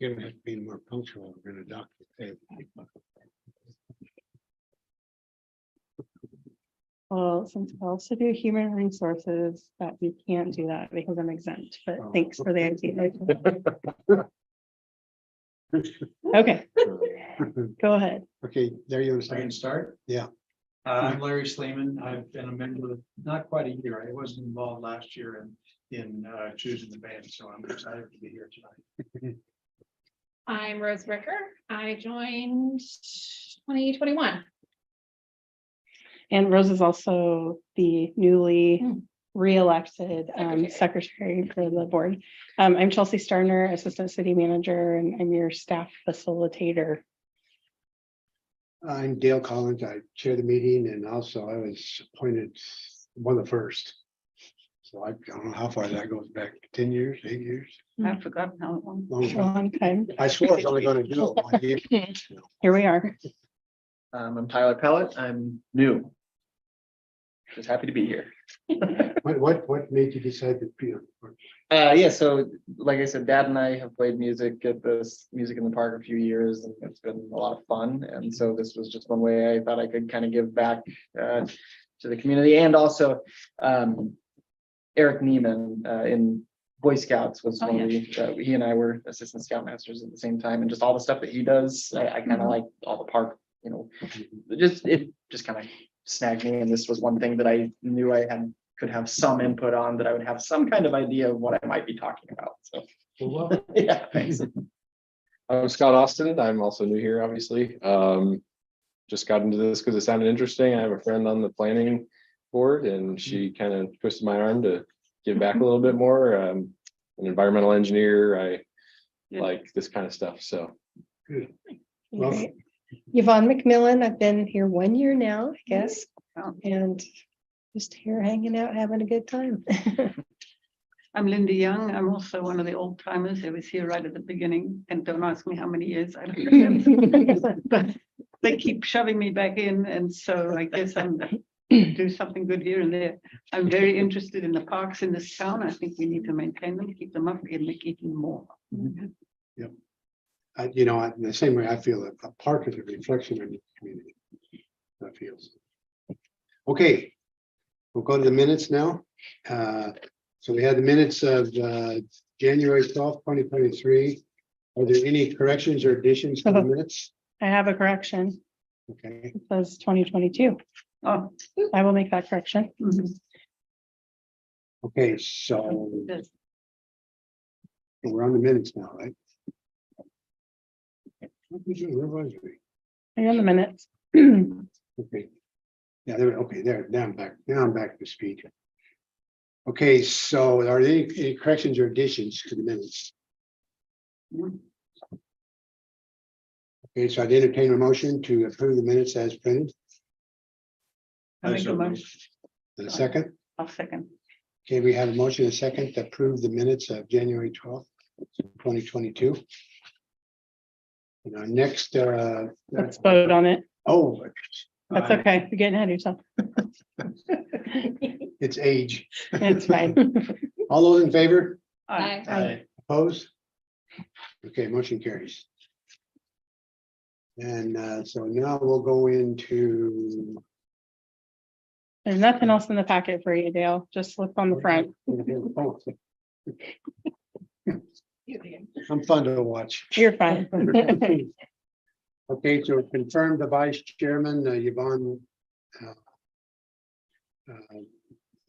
You're gonna have to be more punctual. We're gonna dock the table. Well, since I also do human resources, that we can't do that because I'm exempt, but thanks for the idea. Okay, go ahead. Okay, there you I can understand. start? Yeah. I'm Larry Sleeman. I've been a member, not quite a year. I wasn't involved last year in choosing the band, so I'm excited to be here tonight. I'm Rose Bricker. I joined 2021. And Rose is also the newly re-elected Secretary. secretary for the board. I'm Chelsea Starner, Assistant City Manager, and I'm your staff facilitator. I'm Dale Collins. I chair the meeting and also I was appointed one of the first. So I don't know how far that goes back, 10 years, 8 years. I've forgotten how long. Long A time. long time. I swore I was only gonna do it 1 year. Here we are. I'm Tyler Pellet. I'm new. Just happy to be here. What made you decide to be? Yeah, so like I said, Dad and I have played music at this Music in the Park a few years, and it's been a lot of fun. And so this was just one way I thought I could kind of give back to the community. And also Eric Neiman in Boy Scouts was one of the, he and I were assistant scoutmasters at the same time, and just all the stuff that he does, I kind of like all the park, you know, it just kind of snagged me. And this was one thing that I knew I could have some input on, that I would have some kind of idea of what I might be talking about. So yeah, thanks. I'm Scott Austin. I'm also new here, obviously. Just got into this because it sounded interesting. I have a friend on the planning board and she kind of twisted my arm to give back a little bit more. An environmental engineer. I like this kind of stuff. So Good. Great. Yvonne McMillan, I've been here 1 year now, I guess, Wow. and just here hanging out, having a good time. I'm Linda Young. I'm also one of the old timers. I was here right at the beginning, and don't ask me how many years. I don't remember. But they keep shoving me back in, and so I guess I'm do something good here and there. I'm very interested in the parks in this town. I think we need to maintain them, keep them up, and make even more. You know, in the same way I feel that a park is a reflection of the community. That feels. Okay, we'll go to the minutes now. So we had the minutes of January 12th, 2023. Are there any corrections or additions to the minutes? I have a correction. Okay, It says 2022. Oh, I will make that correction. okay, so we're on the minutes now, right? Where was we? Hang on a minute. Okay. Yeah, there, okay, there, now I'm back to speed. Okay, so are there any corrections or additions to the minutes? Okay, so I'd entertain a motion to approve the minutes as printed. I make a motion. In a second, I'll second. okay, we have a motion, and a second, to approve the minutes of January 12th, 2022. And our next, Let's vote on it. oh, That's okay. You're getting ahead of yourself. it's age. It's fine. All those in favor? Aye. Opposed? Okay, motion carries. And so now we'll go into. There's nothing else in the packet for you, Dale. Just look on the front. I'm fun to watch. You're fine. Okay, so confirm the vice chairman, Yvonne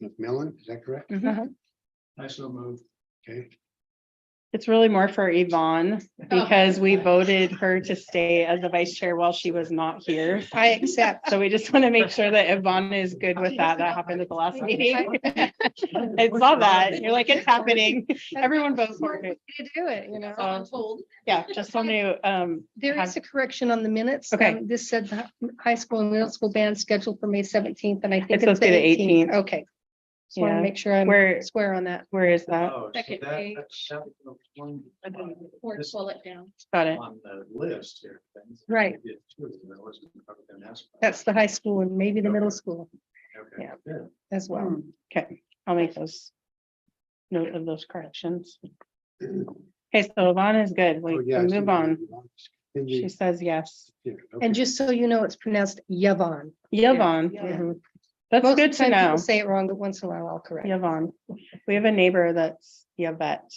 McMillan, is that correct? Mhm. I so moved. Okay, It's really more for Yvonne because we voted her to stay as the vice chair while she was not here. I accept. So we just want to make sure that Yvonne is good with that. That happened at the last meeting. I saw that. You're like, it's happening. Everyone vote for it. To do it, you know. So, yeah, just want to, There is a correction on the minutes. Okay. This said the high school and middle school band scheduled for May 17th, and I think It's supposed to be the 18th. Okay. Just want Yeah. to make sure I'm Where- square on that. where is that? Oh, so Second page. that's one Or pull it down. Got it. on the list here. Right. That's the high school and maybe the middle school Okay. yeah. as well. Hmm. Okay, I'll make those note of those corrections. Okay, so Yvonne is good. We Oh, yeah, can I see move what on. you want. Can She you- says yes. yeah, okay. And just so you know, it's pronounced Yvonne. Yvonne, Mhm. that's Most of good the to time people know. say it wrong, but once in a while I'll correct. Yvonne. We have a neighbor that's Yvette,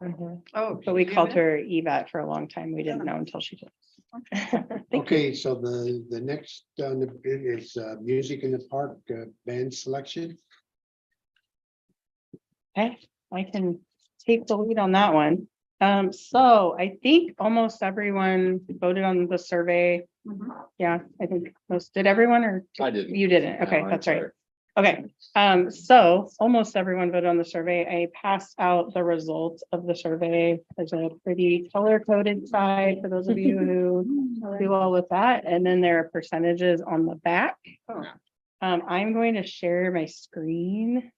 Mhm. Oh. but we she's called Yvette? her Yvette for a long time. We didn't know until she did. Thank you. Okay, so the next on the bid is music in the park band selection. Okay, I can take the lead on that one. So I think almost everyone voted on the survey. Mhm. Yeah, I think most, did everyone or I didn't. you didn't? Okay, No, I'm that's right. sorry. Okay, so almost everyone voted on the survey. I passed out the results of the survey. There's a pretty color coded side for those of you who do well with that. And then there are percentages on the back. Oh. I'm going to share my screen.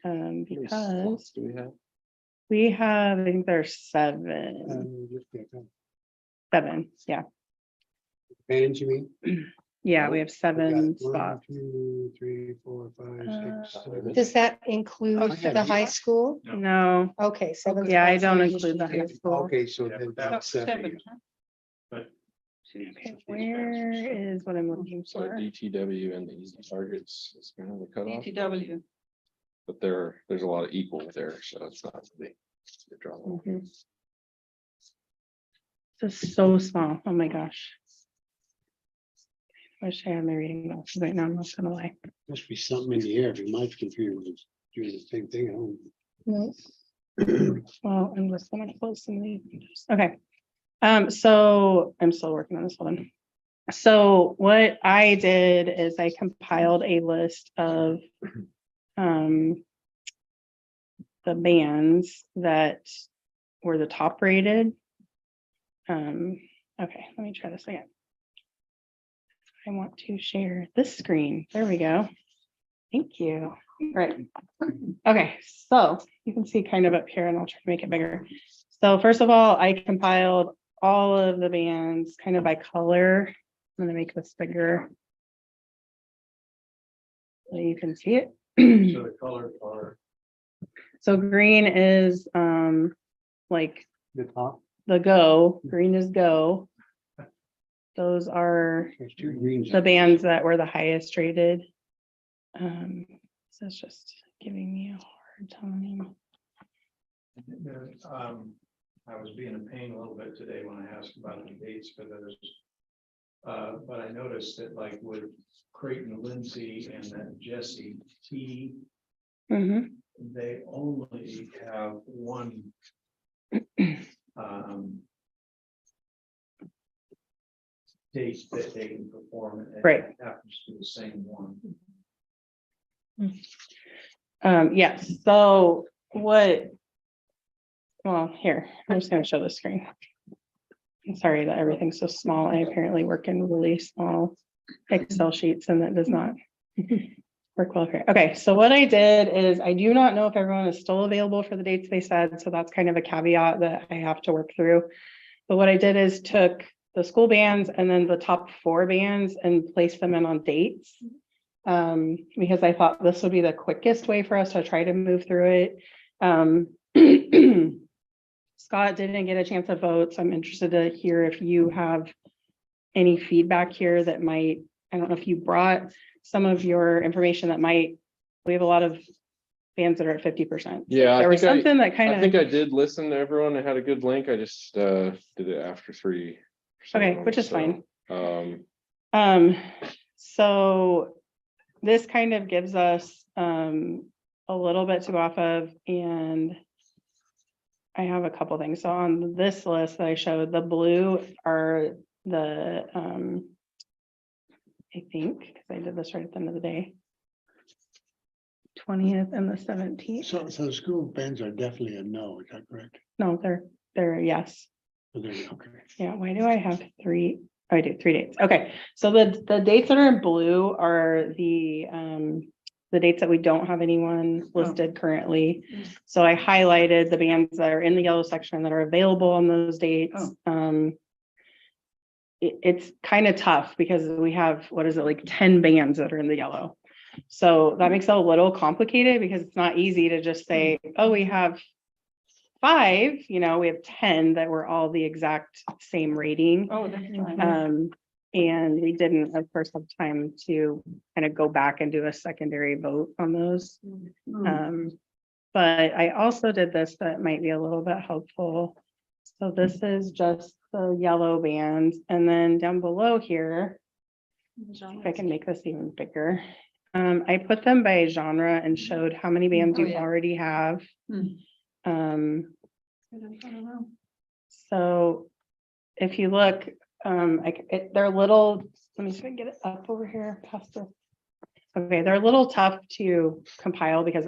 How many Because slots do we have? we have, I think there's seven, yeah. Bands, you mean? Yeah, we have We got 7 1, spots. 2, 3, 4, 5, 6, 7. Does that include Oh, yeah. the high school? No, Okay, 7. yeah, I spots don't in include the addition high to- school. Okay, so Yeah, then but that's Seven, 7. huh? But. Okay, where is what I'm looking So for? DTW and the easy targets is kind of the cutoff, DTW. but there's a lot of equal there, so it's not the big drop off. Mhm. This is so small. Oh my gosh. Wish I had my reading glasses right now. I'm not gonna lie. Must be something in the air. If my computer was doing the same thing at home. No. Well, I'm just gonna close some of these windows. Okay. So I'm still working on this one. So what I did is I compiled a list of the bands that were the top rated. Okay, let me try this again. I want to share this screen. There we go. Thank you. Right. Okay, so you can see kind of up here and I'll try to make it bigger. So first of all, I compiled all of the bands kind of by color. I'm gonna make this bigger. So you can see it. So the colors are. So green is like The top, the go, green is go. Those are there's 2 greens. the bands that were the highest rated. So it's just giving me a hard time. I was being a pain a little bit today when I asked about the dates for those. But I noticed that like with Creighton Lindsay and then Jesse T, Mhm. they only have one. Date that they can perform. And it Right. Happens to be the same one. Yes, so what? Well, here, I'm just gonna show the screen. I'm sorry that everything's so small. I apparently work in really small Excel sheets and that does not work well here. Okay, so what I did is I do not know if everyone is still available for the dates they said, so that's kind of a caveat that I have to work through. But what I did is took the school bands and then the top 4 bands and placed them in on dates. Because I thought this would be the quickest way for us to try to move through it. Scott didn't get a chance to vote, so I'm interested to hear if you have any feedback here that might, I don't know if you brought some of your information that might, we have a lot of bands that are at 50%. Yeah, There I was think something that I kind think of, I did listen to everyone. I had a good link. I just did it after 3. okay, which is fine. Um, So this kind of gives us a little bit to go off of, and I have a couple things. So on this list that I showed, the blue are the I think, because I did this right at the end of the day. 20th and the 17th. So school bands are definitely a no, is that correct? No, they're yes. So there you go, okay. Yeah, why do I have 3? Oh, I do 3 dates. Okay, so the dates that are in blue are the dates that we don't have anyone listed currently. So I highlighted the bands that are in the yellow section that are available on those dates. It's kind of tough because we have, what is it, like 10 bands that are in the yellow. So that makes it a little complicated because it's not easy to just say, oh, we have 5, we have 10 that were all the exact same rating. Oh, that's fine. And we didn't, of course, have time to kind of go back and do a secondary vote on those. Mm. But I also did this that might be a little bit helpful. So this is just the yellow band, and then down below here, if I can make this even bigger. I put them by genre and showed how many bands Oh, you yeah. already have. Hmm. So if you look, they're little, let me see if I can get it up over here past this. Okay, they're a little tough to compile because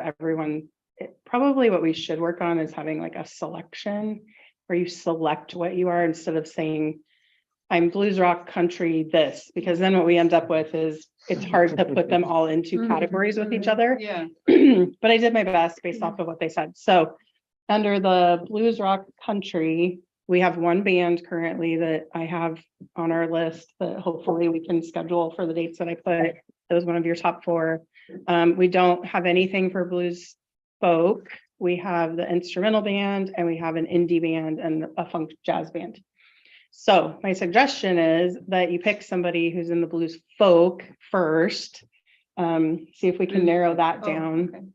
probably what we should work on is having like a selection where you select what you are instead of saying, I'm blues, rock, country, this, because then what we end up with is it's hard to put them all into categories with each other. Yeah. But I did my best based off of what they said. So under the blues, rock, country, we have one band currently that I have on our list that hopefully we can schedule for the dates that I put. That was one of your top 4. We don't have anything for blues folk. We have the instrumental band and we have an indie band and a funk jazz band. So my suggestion is that you pick somebody who's in the blues folk first. See if we can narrow that Oh, down,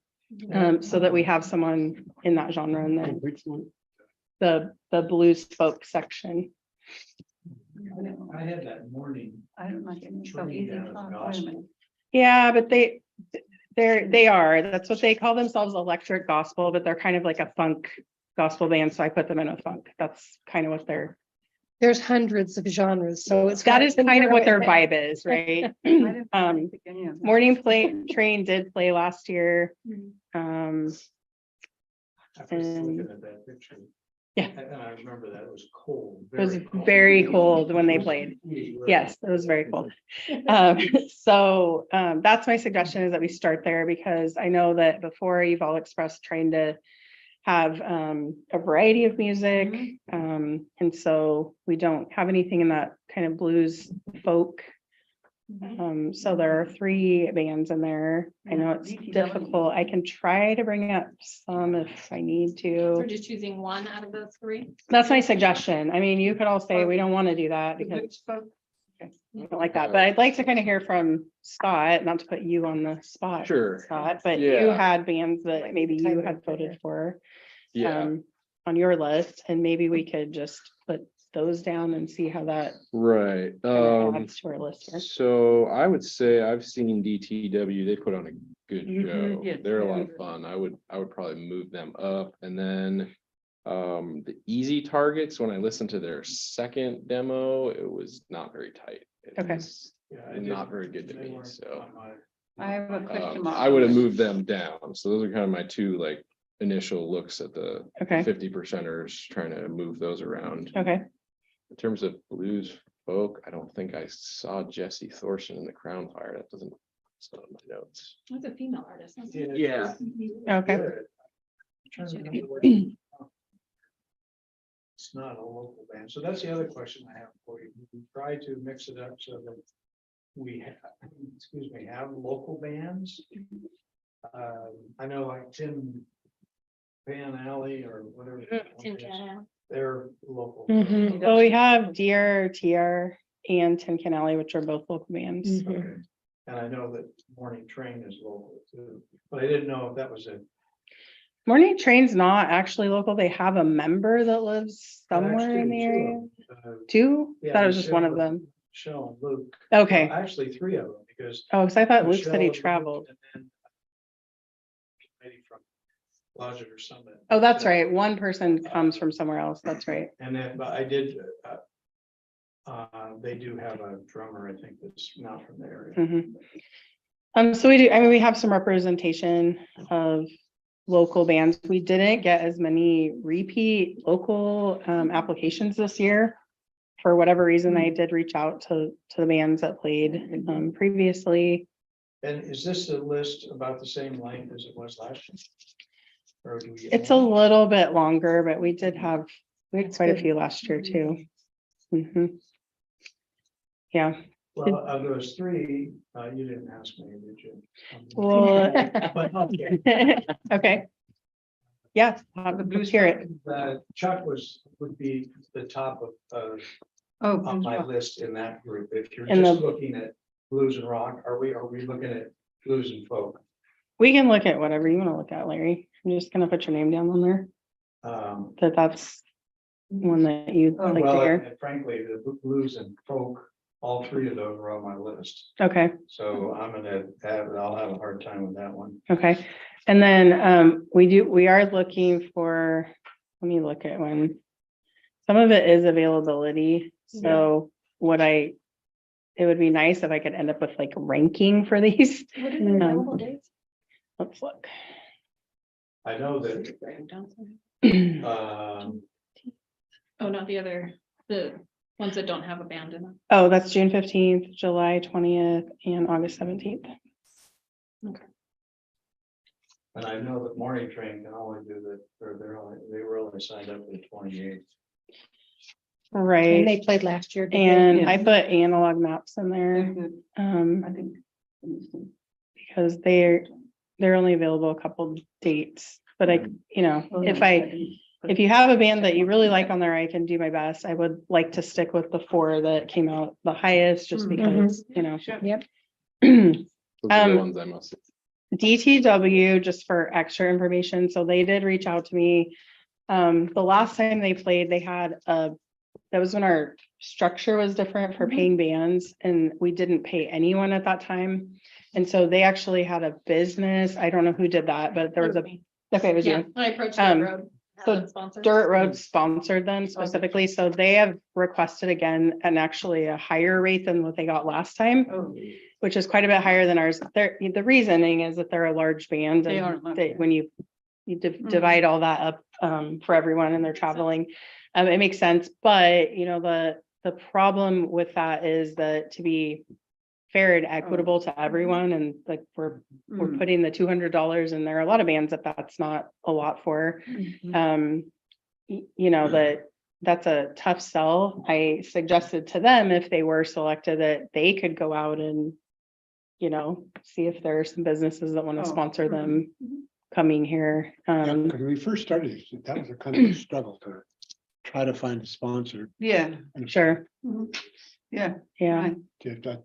okay. so that we have someone in that genre and then Which one? the blues folk section. I had that morning. I don't like it. So Train easy. down at Oh, wait a gospel. minute. Yeah, but that's what they call themselves, electric gospel, but they're kind of like a funk gospel band. So I put them in a funk. That's kind of what There's hundreds of genres, so it's. that hard is to kind of what their narrow it vibe is, right? I didn't Um, pick any of them. Morning Train did play last year. I was looking And- at that picture. Yeah. And I remember that it was cold. It was very cold when they played. Yes, it was very cold. So that's my suggestion, is that we start there, because I know that before you've all expressed trying to have a variety of music. And so we don't have anything in that kind of blues folk. So there are 3 bands in there. I know it's DTW. difficult. I can try to bring up some if I need to. We're just choosing one out of those 3. That's my suggestion. I mean, you could all say we don't want to do that because we don't like that, but I'd like to kind of hear from Scott, not to put you on the spot. Sure. Scott, but you Yeah. had bands that maybe you had voted for Yeah, on your list, and maybe we could just put those down and see how that right. kind of adds to our list here. So I would say I've seen DTW, they put on a good Mhm. show. Yes, They're a lot yeah. of fun. I would probably move them up, and then the Easy Targets, when I listened to their second demo, it was not very tight. It Okay. was not very good to me, so. I have a question mark. I would have moved them down. So those are kind of my 2 like initial looks at the Okay. 50%ers, trying to move those around. Okay, In terms of blues folk, I don't think I saw Jesse Thorson in the Crown Fire. That doesn't, it's not in my notes. It's a female artist. Isn't it? Yeah. okay. It's not a local band. So that's the other question I have for you. We try to mix it up so that we have local bands. I know like Tim Van Alley or whatever. Tin Can Alley. They're local. Mhm. Well, we have Deer, TR, and Tin Can Alley, which are both local bands. Okay. And I know that Morning Train is local too, but I didn't know if that was a. Morning Train's not actually local. They have a member that lives somewhere in the area. Two? Yeah, Thought it was just one of Michelle- them. Michelle and Luke. Okay. Well, actually, 3 of them, because. Oh, because I thought Luke said he Michelle, Luke, traveled. and then Maybe from Lodge or Summit. Oh, that's right. One person comes from somewhere else. That's right. And then, but I did, they do have a drummer, I think, that's not from the area. Mhm. So we do, I mean, we have some representation of local bands. We didn't get as many repeat local applications this year. For whatever reason, I did reach out to the bands that played previously. And is this a list about the same length as it was last year? Or do we? It's a little bit longer, but we had quite a few last year too. Mhm. Yeah, Well, of those 3, you didn't ask me, did you? well, But, okay. okay, Yeah, The blues hear it. Chuck would be the top of Oh, on blues my rock. list in that group. If you're In just the- looking at blues and rock, are we looking at blues and folk? We can look at whatever you want to look at, Larry. I'm just gonna put your name down on there, that's one that you'd like to Well, hear. and frankly, the blues and folk, all three of those are on my list. Okay, So I'll have a hard time with that one. okay. And then we are looking for, let me look at when. Some of it is availability, so it would be nice if I could end up with like ranking for these. What are the available dates? Let's look. I know that, Oh, not the ones that don't have a band in them. Oh, that's June 15th, July 20th, and August 17th. and I know that Morning Train can only do that, or they were only signed up for the 28th. And Right, they played last year. didn't they? and Yes. I put analog maps in They're there, good, I think. because they're only available a couple dates. But if you have a band that you really like on there, I can do my best. I would like to stick with the 4 that came out the highest, just because, Sure. Yep. Those are the Um, ones I must. DTW, just for extra information, so they did reach out to me. The last time they played, they had that was when our structure was different for paying bands, and we didn't pay anyone at that time. And so they actually had a business, I don't know who did that, but there was okay, it was Yeah, you. I approached Um, Dirt Road. had so that sponsored. Dirt Road sponsored them specifically, so they have requested again, and actually a higher rate than what they got last time, Oh, which is quite a bit higher than ours. The reasoning is that they're a large band. They and are a large they- band. When you divide all that up for everyone and they're traveling, it makes sense, but the problem with that is that to be fair and equitable to everyone, and like we're mm, putting the $200, and there are a lot of bands that's not a lot for. mhm. That's a tough sell. I suggested to them, if they were selected, that they could go out and see if there are some businesses that want to Oh, sponsor mhm, them coming here. When we first started, that was a kind of a struggle to try to find a sponsor. Yeah, Sure, yeah. yeah. right.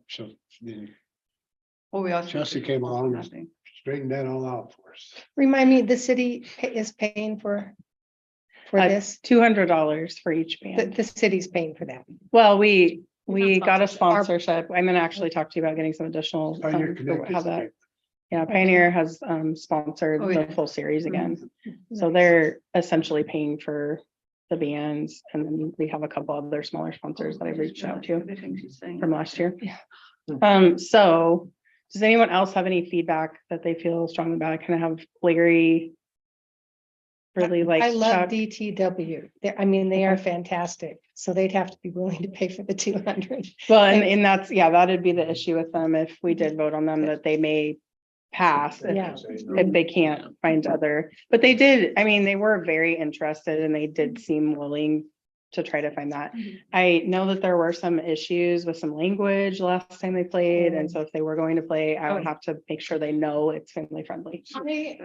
So then Oh, we asked. Chelsea came along and Nothing. straightened that all out for us. Remind me, the city is paying for this, $200 for each the, band. the city's paying for that. Well, we got a sponsorship. sponsorship. I'm gonna actually talk to you about getting some additional. Pioneer for Connect how is that, the- yeah, Pioneer has sponsored Oh, the yeah. full series again. So Nice. they're essentially paying for the bands, and then we have a couple other smaller sponsors that I've reached out to Everything she's saying. from last year. Yeah. So does anyone else have any feedback that they feel strong about? I kind of have Larry really like I love Chuck. DTW. They are fantastic. So they'd have to be willing to pay for the 200. Well, and that's, that'd be the issue with them if we did vote on them, that they may pass if Yeah. if they can't find other, but they did, they were very interested, and they did seem willing to try to find that. Mhm. I know that there were some issues with some language last time they played, and so if they were going to play, I would have to make sure they know it's family friendly. I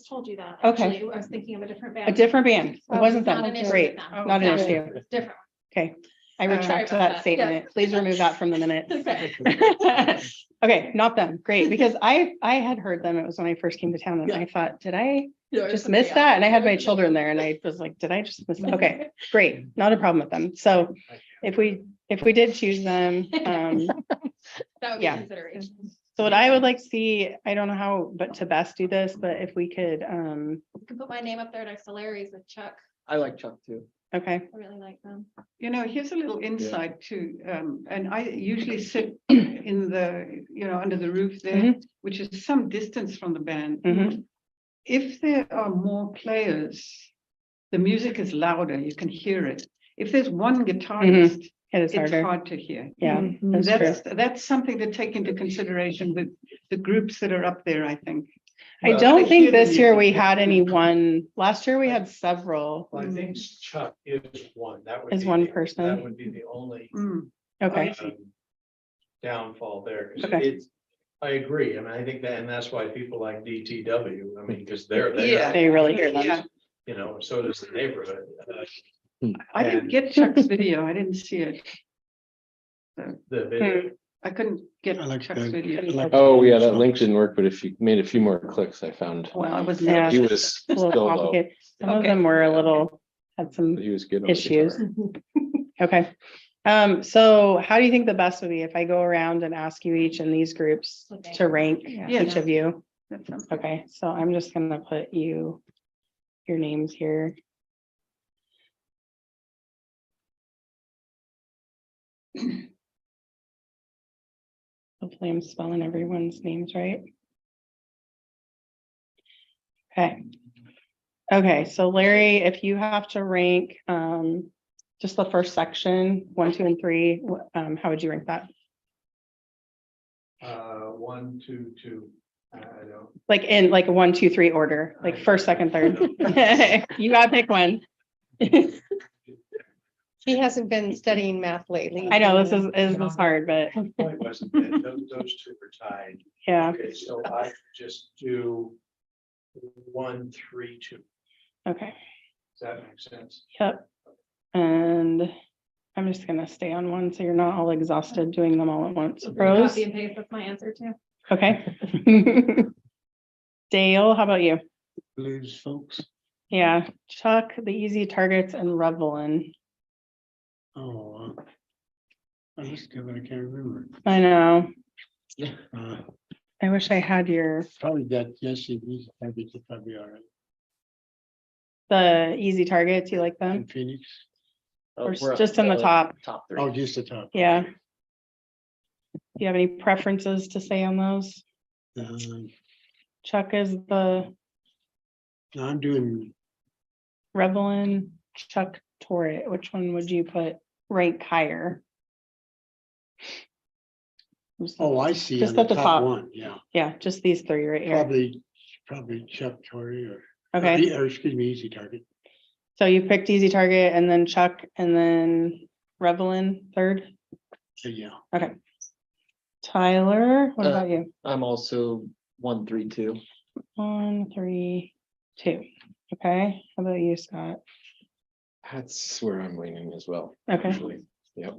told you that. Okay. Actually, I was thinking of a different band. A different band, it Oh, wasn't Not them, an issue great, with them. Oh, not an Yeah. issue, Different. okay. I Sorry retract about that that. statement, please remove that from the minute. Okay. Okay, not them, great, because I had heard them, it was when I first came to town, and I thought, did I just miss that? And I had my children there, and I was like, did I just miss? Okay, great, not a problem with them. So if we did choose them, That would be yeah. consideration. so what I would like to see, I don't know how, but to best do this, but if we could, You can put my name up there next to Larry's with Chuck. I like Chuck too. okay, I really like them. Here's a little insight too, and I usually sit in the, under the roof there, which is some distance from the band. mhm, If there are more players, the music is louder, you can hear it. If there's one guitarist, it is it's harder, hard to hear. yeah, Mhm. that's true. That's something to take into consideration with the groups that are up there, I think. I Well, don't I think hear the this year we music. had any one, last year we had several, Well, I think Chuck is one. That would Is be one the- person. That would be the only Mm, okay, downfall there. 'cause Okay. I agree. I mean, I think that, and that's why people like DTW, I mean, because they're, Yeah. They really hear them. Yeah, you know, so does the neighborhood. I didn't And- get Chuck's video. I didn't see it. The video. I couldn't get I like Chuck's that. video. I like Oh, yeah, that link didn't work, but if you made a few more clicks, I found Well, I was. Yeah. he was A still little low. complicated. Some of Okay. them were a little, had some But he was good. on the issues. guitar. Okay. So how do you think the best would be if I go around and ask you each in these groups to rank Yeah. each of you? That sounds- Okay, so I'm just gonna put your names here. Hopefully I'm spelling everyone's names right. Okay. Okay, so Larry, if you have to rank, just the first section, 1, 2, and 3, how would you rank that? 1, 2, 2. I don't. Like in like a 1, 2, 3 order, like first, second, third. You gotta pick one. He hasn't been studying math lately. I know this is hard, but Point wasn't that those two were tied. yeah, Okay, so I just do 1, 3, 2. okay, Does that make sense? yep. And I'm just gonna stay on one, so you're not all exhausted doing them all at once. Rose, Copy and paste, that's my answer too. okay. Dale, how about you? Blues folks. Yeah, Chuck, the easy targets and Revelin. Oh. I just I can't remember. I know, Uh, I wish I had your, Probably that, yes, it is, probably all right. the easy targets, you like them? And Phoenix, Oh, Or we're up just in the to top? Top oh, three. just the top. Yeah. Do you have any preferences to say on those? Chuck is the I'm doing, Revelin, Chuck Torret. Which one would you put rank higher? oh, I see, Just on the at the top top. one, yeah, Yeah, just these three right here. probably Chuck Torrey or. Okay, Or excuse me, Easy Target. so you picked easy target and then Chuck and then Revelin third. Yeah, Okay. Tyler, what about you? I'm also 1, 3, 2. 1, 3, 2. Okay, how about you, Scott? That's where I'm leaning as well. Okay. actually. Yep.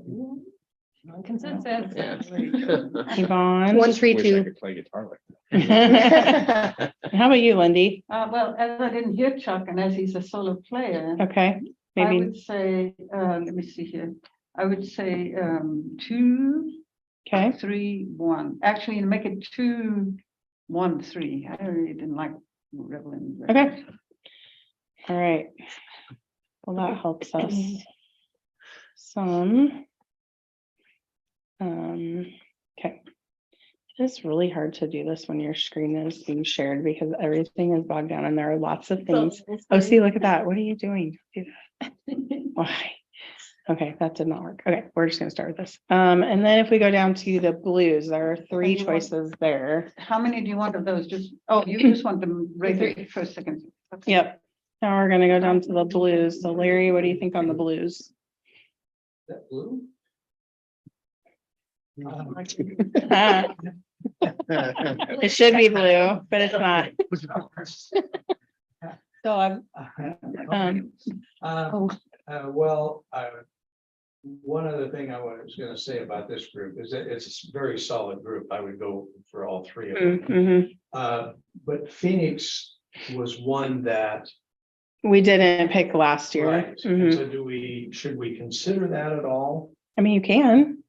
Consensus. Yeah. Yvonne? 1, 3, Wish I 2. could play guitar like that. How about you, Lindy? Well, as I didn't hear Chuck and as he's a solo player, Okay, I maybe, would say, let me see here. I would say 2, okay, 3, 1. Actually, make it 2, 1, 3. I really didn't like Revelin. Okay. All right. Well, that helps us some. Okay. It's really hard to do this when your screen is being shared because everything is bogged down and there are lots of things. Oh, see, look at that. What are you doing? Do that. Why? Okay, that did not work. Okay, we're just gonna start with this. And then if we go down to the blues, there are 3 you want- choices there. How many do you want of those? You just want them rated first, second. Okay. Yep. Now we're gonna go down to the blues. So Larry, what do you think on the blues? Is that blue? It should be blue, but it's not. So I'm, Well, one other thing I was gonna say about this group is that it's a very solid group. I would go for all 3 of them. mhm. But Phoenix was one that. We didn't pick last year. Right, and Mhm. so should we consider that at all? I mean, you can.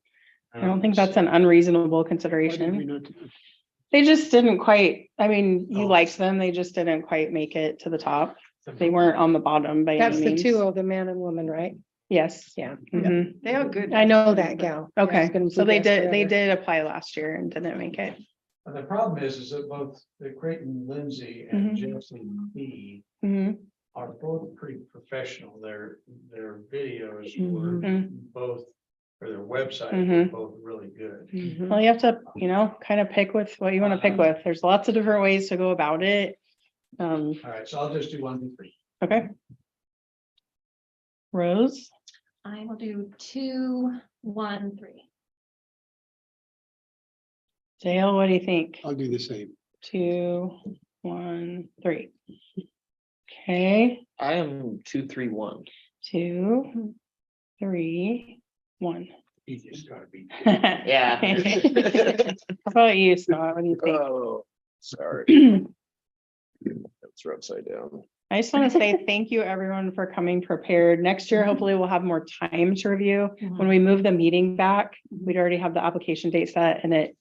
I don't think that's an unreasonable consideration. They just didn't quite, I mean, you Oh. liked them, they just didn't quite make it to the top. They weren't on the bottom by That's any the means. 2 of the man and woman, right? Yes. Yeah. Mhm. They are good. I know that gal. Yeah, Okay, it's been so they blue grass did forever. apply last year and didn't make it. And the problem is that both the Creighton Lindsay and Mhm. Jesse B Mhm. are both pretty professional. Their videos Mm-hmm. were Mhm. both, or their website Mhm. were both really good. Mhm. Well, you have to, kind of pick with what you want to pick with. There's lots of different ways to go about it. All right, so I'll just do 1, 2, 3. Okay. Rose, I will do 2, 1, 3. Dale, what do you think? I'll do the same. 2, 1, 3. Okay, I am 231. 2, 3, 1. You just gotta be. Yeah. How about you, Scott? What do you think? Oh, sorry. That's upside down. I just want to say thank you, everyone, for coming prepared. Next year, hopefully we'll have more time to review. When we move the meeting back, we'd already have the application date set and it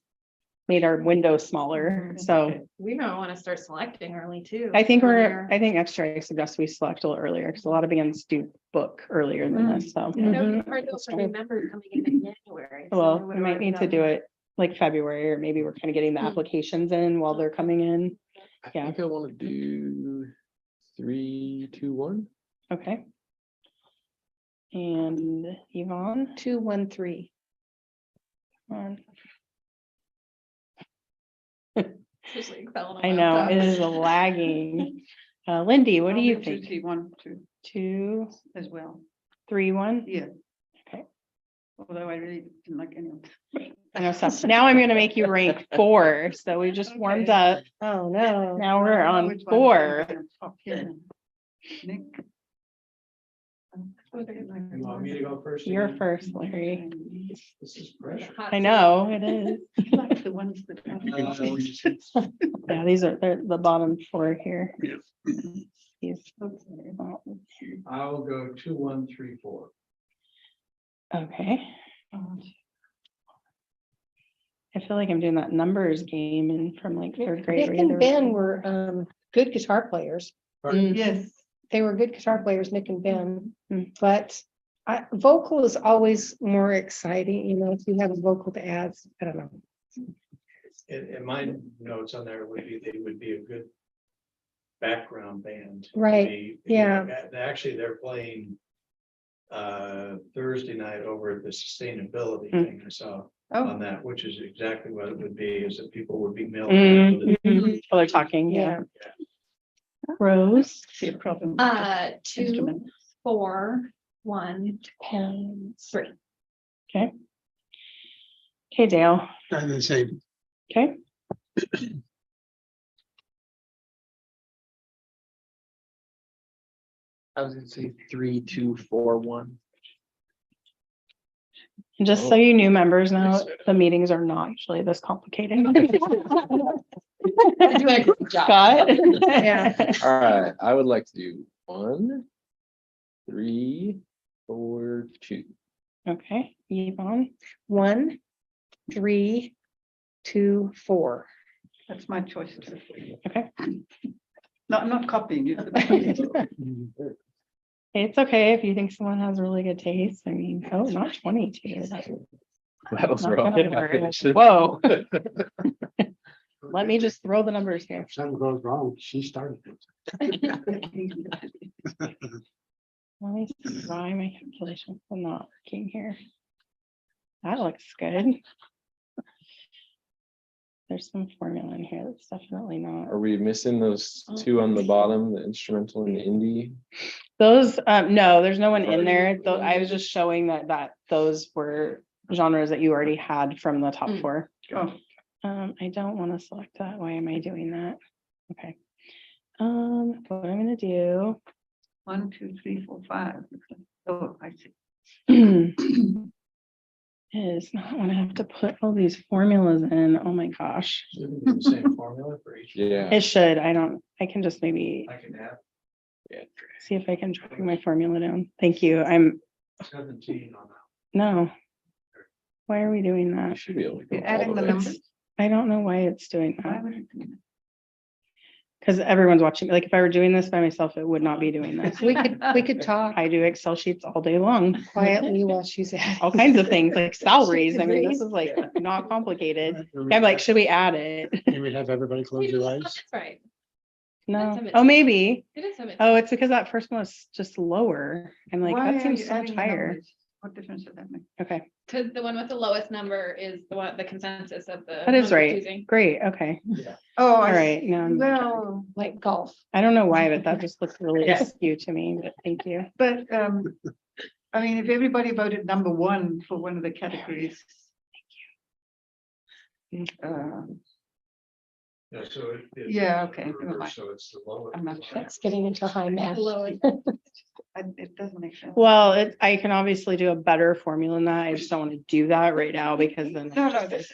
made our window smaller. So We might want to start selecting early too. I think earlier. next year I suggest we select a little earlier because a lot of bands do book earlier than this. So, That would Mhm. be hard though for new members coming in January. so well, we we would might already need to done do that. it like February, or maybe we're kind of getting the applications in while they're coming in. I Yeah. think I want to do 3, 2, 1. Okay. And Yvonne? 2, 1, 3. on. Just like fell in I a know, wild it card. is lagging. Lindy, what do you think? 1, 2 2, as well. 3, 1? Yeah. Okay. Although I really didn't like any of them. I know, so now I'm gonna make you rank 4, so we just warmed up. Oh, no. Now we're on Which one? 4. Oh, yeah. Nick. You want me to go first? You're again? first, Larry. This is pressure. Hot I seat. know, it is. I like the ones that. Yeah, they're the bottom 4 here. These- I will go 2, 1, 3, 4. Okay. I feel like I'm doing that numbers game and from like 3rd grade. Nick where and there- Ben were good guitar players. Yes. They were good guitar players, Nick and Ben, Mm. but vocal is always more exciting, you know, if you have a vocal to add, I don't know. And my notes on there would be, they would be a good background band. Right, They- yeah. Actually, they're playing Thursday night over at the sustainability Mm. thing I saw Oh, on that, which is exactly what it would be, is that people would be milling. Mm, into the- mhm. Oh, they're talking, yeah. Yeah. Rose. see a problem. 2, Instrument. 4, 1, Depends. 3. Okay. Okay, Dale. And the same. Okay. I was gonna say 3, 2, 4, 1. And just so you new members know, the meetings are not usually this complicated. Scott? Yeah. All right, I would like to do 1, 3, 4, 2. Okay, Yvonne. 1, 3, 2, 4. That's my choice too. Okay. Not copying you. It's okay if you think someone has really good taste. I mean, oh, not 22. That was Not wrong. gonna hurt. Whoa. Let me just throw the numbers here. If something goes wrong, she started it. Let me see why my calculations are not working here. That looks good. There's some formula in here that's definitely not. Are we missing those 2 on the bottom, the instrumental and the indie? Those, no, there's no one in there. Though I was just showing that those were genres that you already had from the top 4. Oh, I don't want to select that. Why am I doing that? Okay. What I'm gonna do 1, 2, 3, 4, 5. Oh, I see. is not want to have to put all these formulas in. Oh my gosh. Shouldn't be the same formula for each. Yeah. It should. I can just maybe I can have see if I can drag my formula down. Thank you. I'm 17 on that. no. Why are we doing You that? should be able to. go You're all adding the way. numbers. I don't know why it's doing Why that. would it do that? Because everyone's watching. Like if I were doing this by myself, it would not be doing this. We could talk I do Excel sheets all day long. quietly while she's at. All kinds of things like salaries. I mean, this is like not complicated. I'm like, should we add it? You would have everybody close their eyes. That's right. No. That's Oh, maybe. It is a. Oh, it's because that first one was just lower. I'm like, Why that are seems you so much adding the higher. numbers? What difference does that make? Okay, Because the one with the lowest number is the one, the consensus of the. that is numbers right. using. Great. Okay. Oh, All I right. see. Now I'm- Well, Like golf. I don't know why, but that just looks really Yeah. askew to me, but thank you. but I mean, if everybody voted number 1 for one of the categories. Yeah, so Yeah, okay, never mind. So it's the lower. I'm not sure. That's getting into high math. It doesn't make sense. Well, I can obviously do a better formula than that. I just don't want to do that right now because then. No,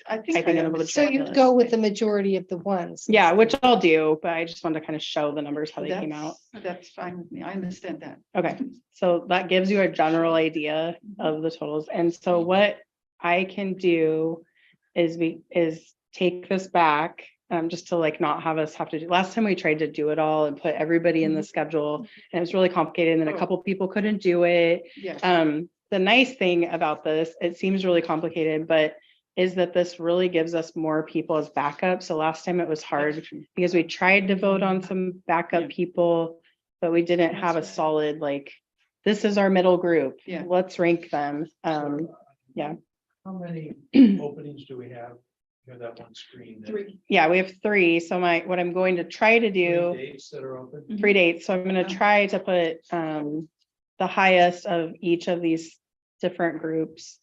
I think. Typing in a bunch So you go with the majority of the ones. Yeah, which I'll do, but I just wanted to kind of show the numbers, how they came out. That's fine with me. I understand that. Okay, so that gives you a general idea of the totals. And so what I can do is take this back, just to like not have us have to do, last time we tried to do it all and put everybody in the schedule and it was really complicated and then a couple people couldn't do it. Yes. The nice thing about this, it seems really complicated, but is that this really gives us more people as backup. So last time it was hard because we tried to vote on some backup people, but we didn't have a solid, like, this is our middle group. Yeah. Let's rank them. Yeah. How many openings do we have? You have that one screen. there. 3. Yeah, we have 3. So what I'm going to try to do, Three dates that are open. 3 dates. So I'm going to try to put the highest of each of these different groups.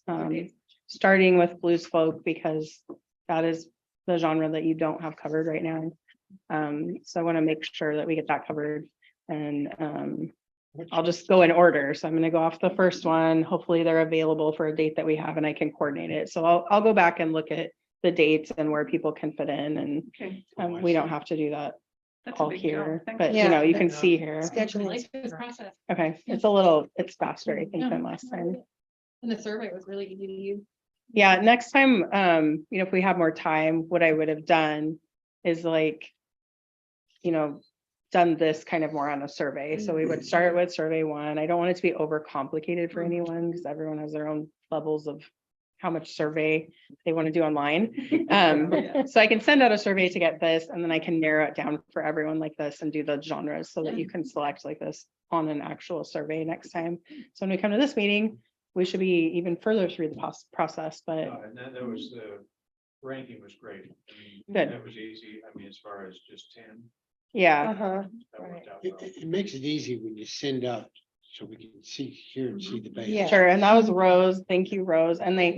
Starting with blues folk, because that is the genre that you don't have covered right now. So I want to make sure that we get that covered. And I'll just go in order. So I'm going to go off the first one. Hopefully they're available for a date that we have and I can coordinate it. So I'll go back and look at the dates and where people can fit in, and Okay. we don't have to do that That's a all big job. here, Thank but you. you know, you Yeah. can see here. I Scheduling. like this process. Okay, Yeah. it's faster, I think, than last time. And the survey was really easy to use. Yeah, next time, if we have more time, what I would have done is like, done this kind of more on a survey. So we would start with survey 1. I don't want it to be overcomplicated for anyone because everyone has their own levels of how much survey they want to do online. So I can send out a survey to get this, and then I can narrow it down for everyone like this and do the genres so that you can select like this on an actual survey next time. So when we come to this meeting, we should be even further through the process, but And then there was the ranking was great. I mean, Good. That was easy. I mean, as far as just 10, yeah. Uh-huh. that worked out It, well. it makes it easy when you send out, so we can hear and see the band. Yeah. Sure, and that was Rose. Thank you, Rose. And they,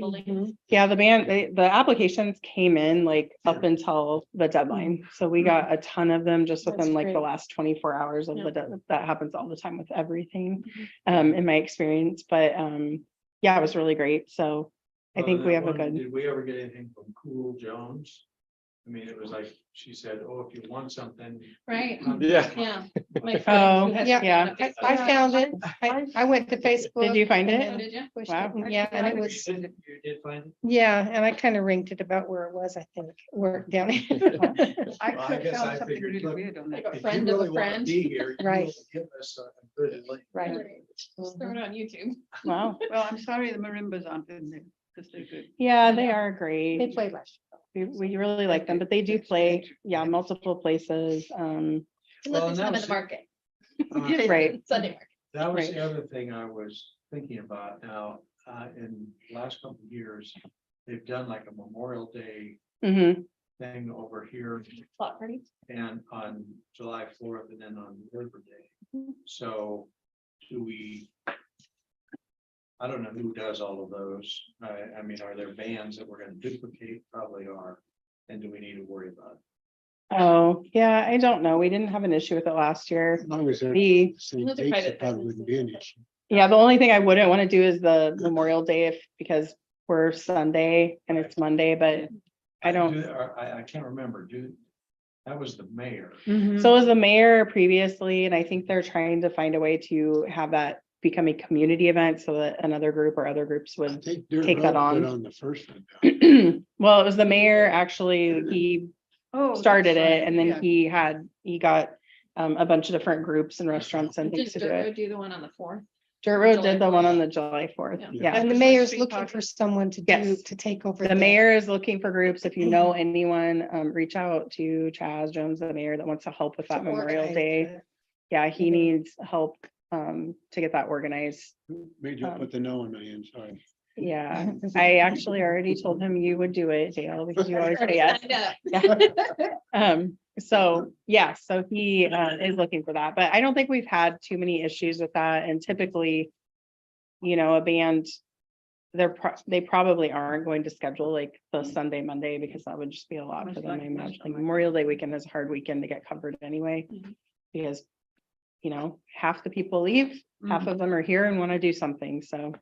yeah, the applications came in like up until the deadline. So we got a ton of them just That's within like the great. last 24 hours of Yeah. that happens all the time with everything, in my experience. But yeah, it was really great. So I Well, think that we have a one, good, Did we ever get anything from Cool Jones? I mean, it was like, she said, oh, if you want something. Right. Yeah. Yeah. My Oh, friend who has yeah, been yeah. on a Facebook I page. found it. I went to Facebook. did you find and it? Oh, then did you? pushed Wow. it. Yeah, and it was, You did find it? yeah, and I kind of ranked it about where it was, I think, where down here. I Well, I could guess I found something figured, really look, weird on Like that. a If friend you of a really want to friend. be here, you Right. will give us a good link. Right. Just throw it on YouTube. Wow. Well, I'm sorry the marimbas aren't in there because they're good. Yeah, they are They great. played last. We really like them, but they do play, yeah, multiple places. Well, Listen and to that them in was the it. market, Yeah, Right. Sunday market. That was Right. the other thing I was thinking about now, in the last couple of years, they've done like a Memorial Day Hmm. thing over here Plot parties. and on July 4th and then on Labor Day. So do we? I don't know who does all of those. I mean, are there bands that we're gonna duplicate? Probably are. And do we need to worry about it? Oh, yeah, I don't know. We didn't have an issue with it last year. As long as they're The, the same Those are dates, private it probably wouldn't be an issue. yeah, the only thing I wouldn't want to do is the Memorial Day because we're Sunday and it's Monday, but I don't. I can't remember, that was the mayor. So was the mayor previously, and I think they're trying to find a way to have that become a community event so that another group or other groups I would. think Dirt Take that Road put on. on the first one. Well, it was the mayor, actually, he Oh, started that's it right, and yeah. then he got a bunch of different groups and restaurants and things Did to do Dirt it. Road do the one on the 4th? Dirt Road July did the one 4th. on the July 4th. Yeah. Yeah. And the Just like mayor's street looking party. for someone to do, Yes. to take over. The mayor is looking for groups. If you know anyone, reach out to Chaz Jones, the mayor that wants to help with that to Memorial organize Day. it. Yeah, he Mhm. needs help to get that organized. Made you put the no in my hand, sorry. Yeah, I actually already told him you would do it, Dale, because you always say yes. Signed up. So, yeah, so he is looking for that, but I don't think we've had too many issues with that, and typically, a band they probably aren't going to schedule like the Sunday, Monday, because that would just be a lot for Most them, I likely, imagine. most Like likely. Memorial Day weekend is a hard weekend to get covered anyway. Mhm. Because, half the people leave, half of them are here and want to do something, so.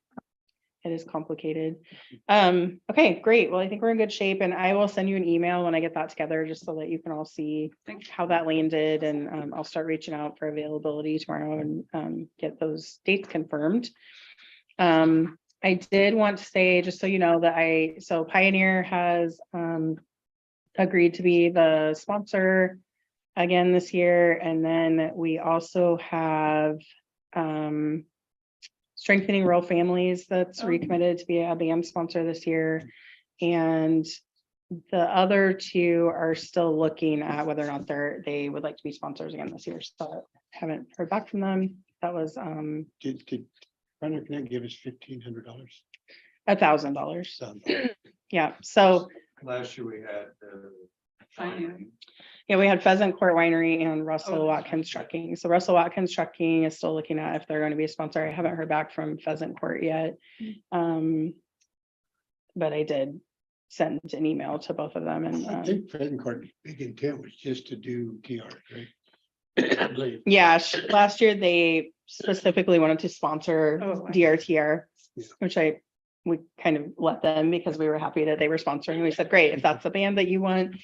It is complicated. Okay, great. Well, I think we're in good shape, and I will send you an email when I get that together, just so that you can all see Thank you. how that landed, and I'll start reaching out for availability tomorrow and get those dates confirmed. I did want to say, just so you know, that so Pioneer has agreed to be the sponsor again this year, and then we also have Strengthening Rural Families that's Oh. recommitted to be a band sponsor this year. And the other two are still looking at whether or not they would like to be sponsors again this year. So I haven't heard back from them. That was Did Runner Connect give us $1,500? $1,000. Yeah, so Last year we had. Pioneer. yeah, we had Pheasant Court Winery and Russell Oh, Watkins Trucking. So Russell Watkins Trucking is still looking at if they're going to be a sponsor. I haven't heard back from Pheasant Court yet. But I did send an email to both of them, I and think Pheasant Court, big intent was just to do TR, right? I believe. yeah, last year they specifically wanted to sponsor Oh, wow. DRTR, Yeah. which we kind of let them because we were happy that they were sponsoring. We said, great, if that's the band that you want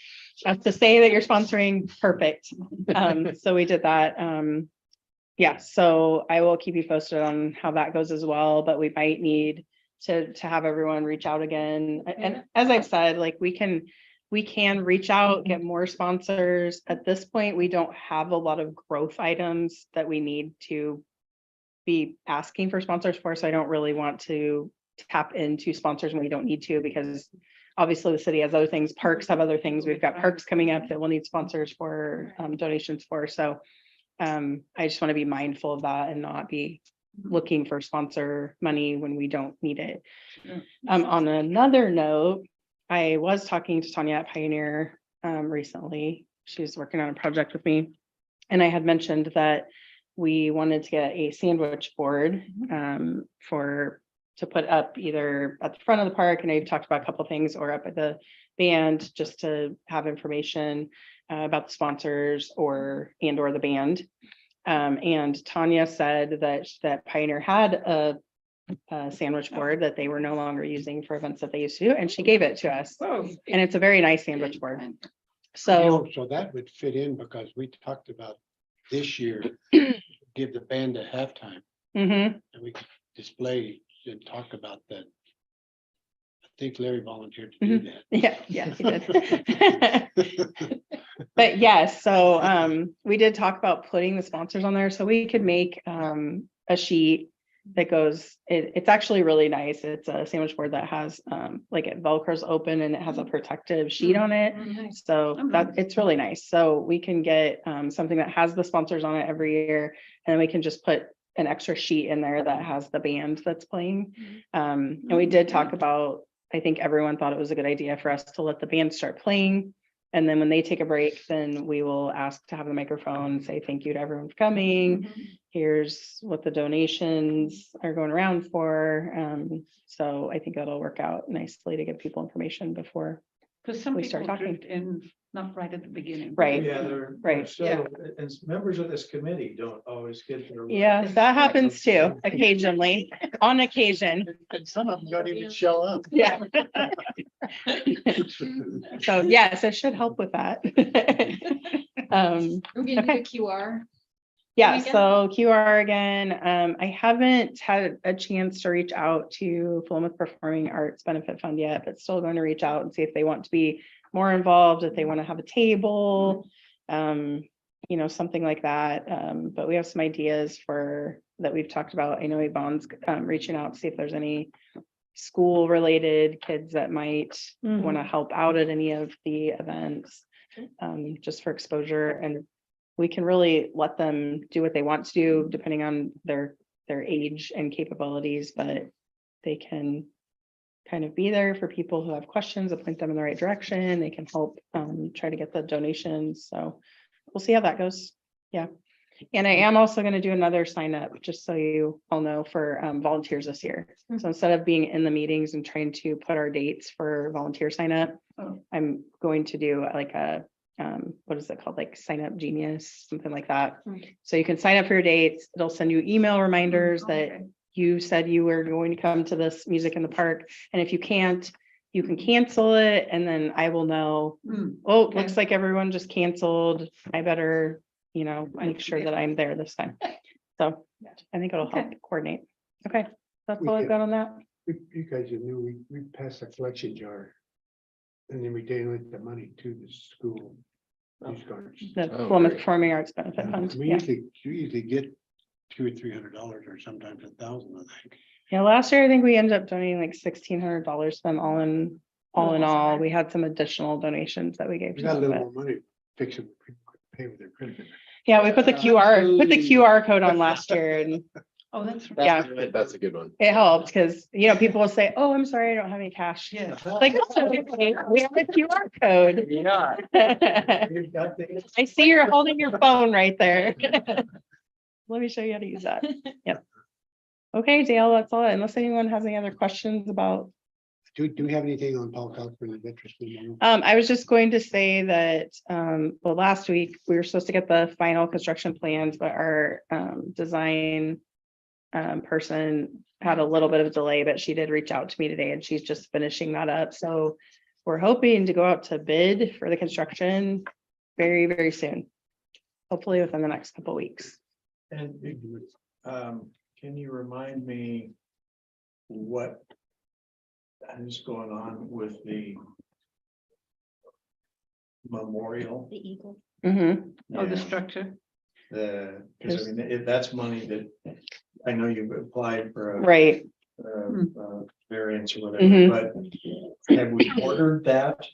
us to say that you're sponsoring, perfect. So we did that. Yeah, so I will keep you posted on how that goes as well, but we might need to have everyone reach out again. And as I've said, like we can reach out, get more sponsors. At this point, we don't have a lot of growth items that we need to be asking for sponsors for, so I don't really want to tap into sponsors when we don't need to, because obviously the city has other things, parks have other things. We've got parks coming up that we'll need sponsors for, donations for. So I just want to be mindful of that and not be looking for sponsor money when we don't need it. On another note, I was talking to Tanya at Pioneer recently. She's working on a project with me, and I had mentioned that we wanted to get a sandwich board to put up either at the front of the park, and I talked about a couple of things, or up at the band, just to have information about the sponsors or the band. And Tanya said that Pioneer had a sandwich board that they were no longer using for events that they used to do, and she gave it to us. Oh, And it's a very nice sandwich board. You So, know, so that would fit in because we talked about this year, give the band a halftime mhm, and we could display and talk about that. I think Larry volunteered to do that. yeah, he did. But yes, so we did talk about putting the sponsors on there, so we could make a sheet that goes, it's actually really nice. It's a sandwich board that has like it velcros open and it has a protective sheet on it. nice. So Oh, that nice. it's really nice. So we can get something that has the sponsors on it every year, and then we can just put an extra sheet in there that has the band that's playing. And we did talk about, I think everyone thought it was a good idea for us to let the band start playing. And then when they take a break, then we will ask to have the microphone, say thank you to everyone for coming. Here's what the donations are going around for. So I think that'll work out nicely to give people information before. Because some we people start talking. drift in, not right at the beginning. Right. Yeah, they're. Right. So, and members of this committee don't always get their. Yeah, that happens too, occasionally, on occasion. And some of them don't even show up. Yeah. So yes, it should help with that. We're gonna do a QR. Yeah, Again? so QR again, I haven't had a chance to reach out to Philomath Performing Arts Benefit Fund yet, but still going to reach out and see if they want to be more involved, if they want to have a table, something like that. But we have some ideas that we've talked about. I know Yvonne's reaching out to see if there's any school related kids that might want to help out at any of the events, just for exposure, and we can really let them do what they want to do depending on their age and capabilities, but they can kind of be there for people who have questions, to point them in the right direction. They can help try to get the donations. So we'll see how that goes. Yeah. And I am also gonna do another sign up, just so you all know, for volunteers this year. So instead of being in the meetings and trying to put our dates for volunteer sign up, Oh. I'm going to do like a, what is it called? Like Sign Up Genius, something like that. So you can sign up for your dates. It'll send you email reminders that Okay. you said you were going to come to this music in the park. And if you can't, you can cancel it and then I will know, Mm, oh, Okay. looks like everyone just canceled. I better, make sure that I'm there this time. So I think it'll help Okay. coordinate. Okay, that's We all I've can- got on that. You guys knew we passed a collection jar. And then we donated the money to the school. These cards. The Oh, Plymouth great. Performing Arts Benefit Fund. We Yeah. usually get $200 or $300 or sometimes $1,000, I think. Yeah, last year I think we ended up donating like $1,600 then all in Oh, all. We had some additional donations that we gave. We to got a them, little but- more money, fix it, pay with their credit card. Yeah, we put the QR code on last year and Oh, that's right. Yeah. That's a good one. it helped because, people will say, oh, I'm sorry, I don't have any cash. Yeah. Like, "That's okay, we have a QR code. Yeah. You've got the- I see you're holding your phone right there. Let me show you how to use that. Yep. Okay, Dale, that's all. Unless anyone has any other questions about. Do we have anything on Paul Cochran and Veterans Memorial? I was just going to say that, well, last week we were supposed to get the final construction plans, but our design person had a little bit of a delay, but she did reach out to me today and she's just finishing that up. So we're hoping to go out to bid for the construction very, very soon. Hopefully within the next couple of weeks. And can you remind me what is going on with the memorial? The Eagle. Mhm. Oh, the Yeah, structure. because I mean, that's money that I know you've applied for a Right. variance or Mhm. whatever, but have we ordered that?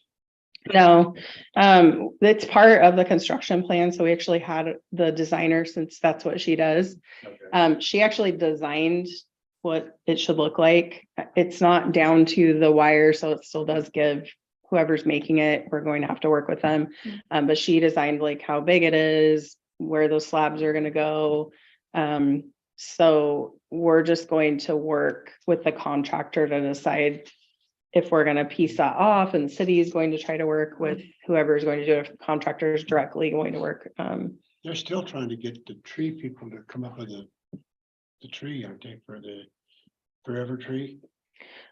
No, it's part of the construction plan. So we actually had the designer, since that's what she does. Okay. She actually designed what it should look like. It's not down to the wire, so it still does give whoever's making it, we're going to have to work with them. But she designed like how big it is, where those slabs are gonna go. So we're just going to work with the contractor to decide if we're gonna piece that off, and the city is going to try to work with whoever is going to do it, if the contractor is directly going to work. They're still trying to get the tree people to come up with the tree, aren't they, for the forever tree?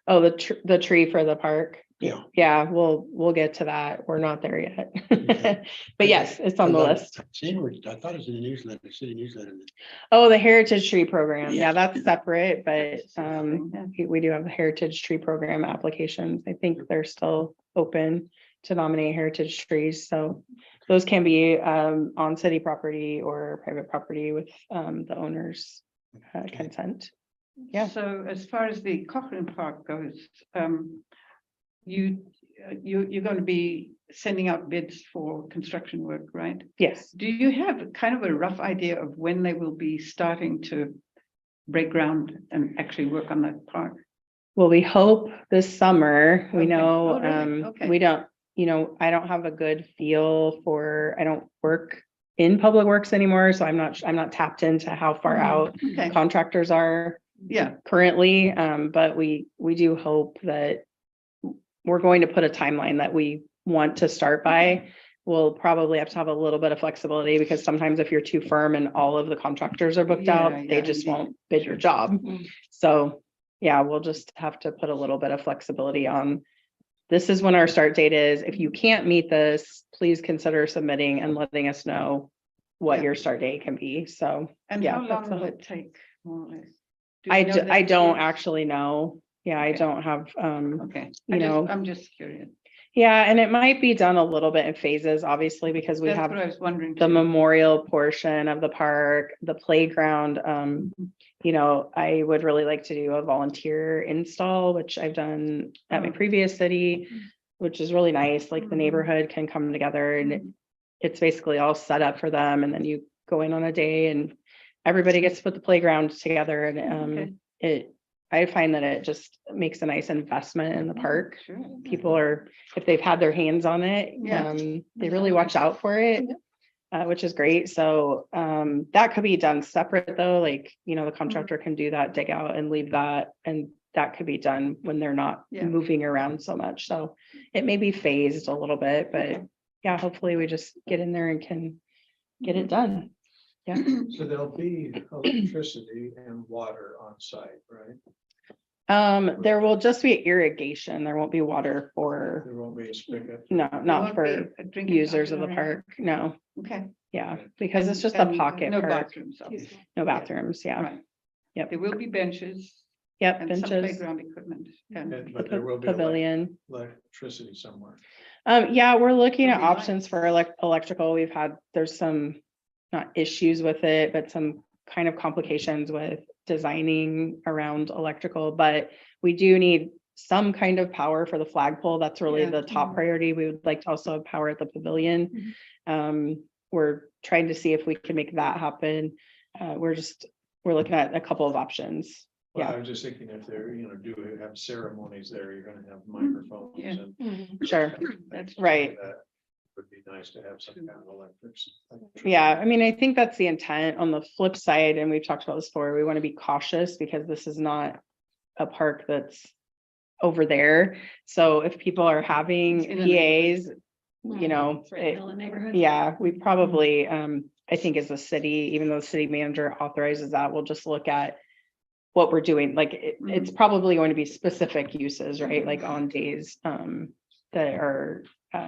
Oh, the tree for the park. Yeah. Yeah, we'll get to that. We're not there yet. Okay. But yes, it's on the list. I thought it was in the newsletter, city newsletter. Oh, the Heritage Tree Program. Yeah. Yeah, that's separate, but Yeah. we do have the Heritage Tree Program applications. I think they're still open to nominate heritage trees. So those can be on city property or private property with the owner's consent. Yeah. So as far as the Cochrane Park goes, you're going to be sending out bids for construction work, right? Yes. Do you have kind of a rough idea of when they will be starting to break ground and actually work on that park? Well, we hope this summer. We Okay. know, Oh, really? Okay. we don't, I don't have a good feel for, I don't work in public works anymore, so I'm not tapped into how far out Okay, contractors are yeah, currently. But we do hope that we're going to put a timeline that we want to start by. We'll probably have to have a little bit of flexibility, because sometimes if you're too firm and all of the contractors are booked Yeah, out, yeah, they just indeed. won't bid your job. Mm. So, yeah, we'll just have to put a little bit of flexibility on. This is when our start date is. If you can't meet this, please consider submitting and letting us know what Yeah. your start date can be. So And Yeah, how that's long the will hope. it take, more or less? Do you know that I don't yet? actually know. Yeah, I Okay. don't have, Okay, you know. I'm just curious. yeah, and it might be done a little bit in phases, obviously, because we That's have what I was wondering. the too. memorial portion of the park, the playground. I would really like to do a volunteer install, which I've done at my Oh. previous city, which is really nice. Like the Mhm. neighborhood can come together and it's basically all set up for them. And then you go in on a day and everybody gets to put the playground together. And Okay. I find that it just makes a nice investment in the park. Sure. People are, if they've had their hands on it, Yeah. they really watch out for it. which is great. So that could be done separate though, like, you know, the contractor can do that, dig out and leave that, and that could be done when they're not Yeah. moving around so much. So it may be phased a little bit, but yeah, hopefully we just get in there and can get it done. So there'll be electricity and water on site, right? There will just be irrigation. There won't be water for, There won't be a spigot. no, There not won't for be a drinking users of the fountain or park. No, Okay. yeah, because it's just a And pocket No park, bathrooms, obviously. no bathrooms. Yeah. Right. Yep. There will be benches Yep. and some Benches, playground equipment. And But there will be pavilion. electricity somewhere. Yeah, we're looking at That'd be options for electrical. We've had, there's some, not issues with it, but some kind of complications with designing around electrical, but we do need some kind of power for the flagpole. That's really Yeah. the top priority. We would like to also have power at the pavilion. We're trying to see if we can make that happen. We're looking at a couple of options. Well, Yeah. I was just thinking if they're, do have ceremonies there, you're gonna have microphones Yeah. and. Sure. That's Right. That would be nice to have some kind of electric. Yeah, I mean, I think that's the intent. On the flip side, and we've talked about this before, we want to be cautious because this is not a park that's over there. So if people are having It's in the PAs, you know, It's right in the middle of the neighborhood. yeah, we probably, I think as a city, even though the city manager authorizes that, we'll just look at what we're doing. Like, it's probably going to be specific uses, right? Like on days, that are,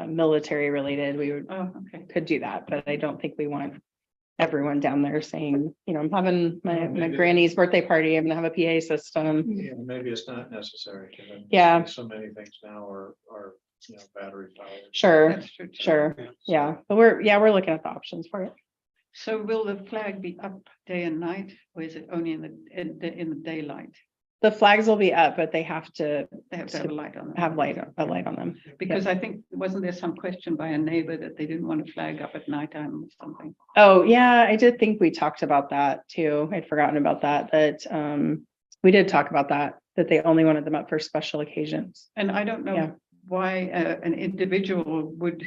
military related, we would, Oh, okay. could do that, but I don't think we want everyone down there saying, you know, I'm having my Maybe- granny's birthday party, I'm gonna have a PA system. Yeah, maybe it's not necessary. 'Cause I'm Yeah. seeing So many things now are, battery powered. Sure, That's true. too. sure, yeah, but we're looking at the options for it. So will the flag be up day and night, or is it only in the daylight? The flags will be up, but they have to They have to have a light on them. have a light on them. Because I think, wasn't there some question by a neighbor that they didn't want a flag up at nighttime or something? Oh, yeah, I did think we talked about that too. I'd forgotten about that, we did talk about that they only wanted them up for special occasions. And I don't Yeah. know why an individual would